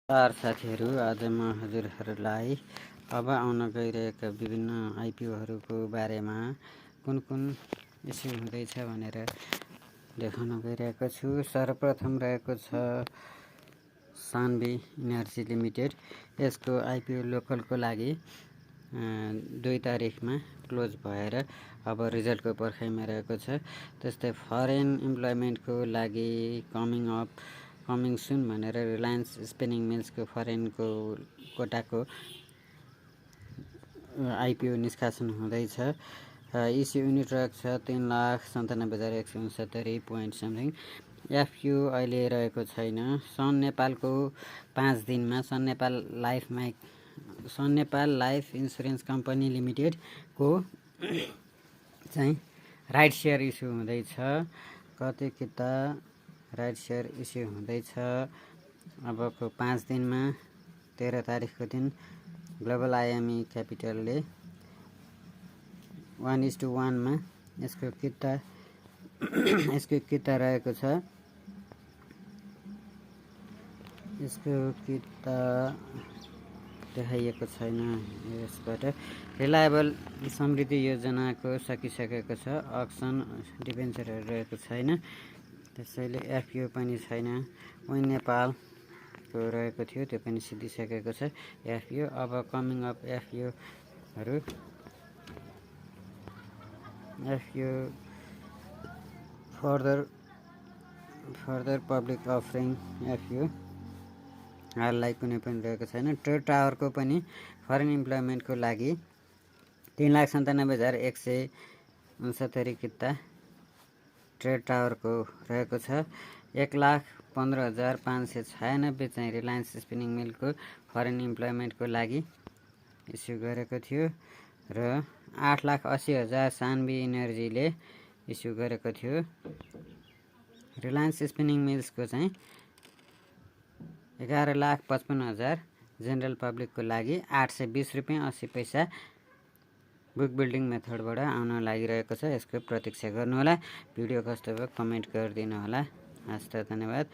साथीहरू, आज म हजुरहरूलाई अब आउन गइरहेका विभिन्न आइपिओहरूको बारेमा कुन कुन इस्यु हुँदैछ भनेर देखाउन गइरहेको छु। सर्वप्रथम रहेको छ सान्वी इनर्जी लिमिटेड। यसको आइपिओ लोकलको लागि 2 तारिखमा क्लोज भएर अब रिजल्टको पर्खाइमा रहेको छ। त्यस्तै फरेन इम्प्लोइमेन्टको लागि कमिङ सुन भनेर रिलायन्स स्पिनिङ मिल्सको फरेनको कोटाको आइपिओ निष्कासन हुँदैछ। इस्यु युनिट रहेको छ 3,97,169 पोइन्ट समथिङ। एफयु अहिले रहेको छैन। सन नेपालको 5 दिनमा सन नेपाल लाइफ इन्सुरेन्स कम्पनी लिमिटेडको चाहिँ राइट सेयर इस्यु हुँदैछ। कति किता राइट सेयर इस्यु हुँदैछ अबको 5 दिनमा 13 तारिखको दिन ग्लोबल आइएमई क्यापिटलले 1:1 मा यसको किता रहेको छ। यसको किता देखाइएको छैन। यसबाट रिलायबल समृद्धि योजनाको सकिसकेको छ। अक्सन डिभेन्चरहरू रहेको छैन, त्यसैले एफयु पनि छैन। विन नेपालको रहेको थियो, त्यो पनि सिद्धिसकेको छ एफयु। अब कमिङ अप एफयुहरू फर्दर पब्लिक अफरिङ एफयु हाललाई कुनै पनि रहेको छैन। ट्रेड टावरको पनि फरेन इम्प्लोइमेन्टको लागि 3,97,169 किता ट्रेड टावरको रहेको छ। 1,15,596 चाहिँ रिलायन्स स्पिनिङ मिलको फरेन इम्प्लोइमेन्टको लागि इस्यु गरेको थियो र 8,80,000 सान्वी इनर्जीले इस्यु गरेको थियो। रिलायन्स स्पिनिङ मिल्सको चाहिँ 11,55,000 जेनरल पब्लिकको लागि 820 रुपियाँ 80 पैसा बुक बिल्डिङ मेथडबाट आउन लागिरहेको छ। यसको प्रतीक्षा गर्नुहोला। भिडियो कस्तो भयो कमेन्ट गरिदिनु होला। हस्त धन्यवाद।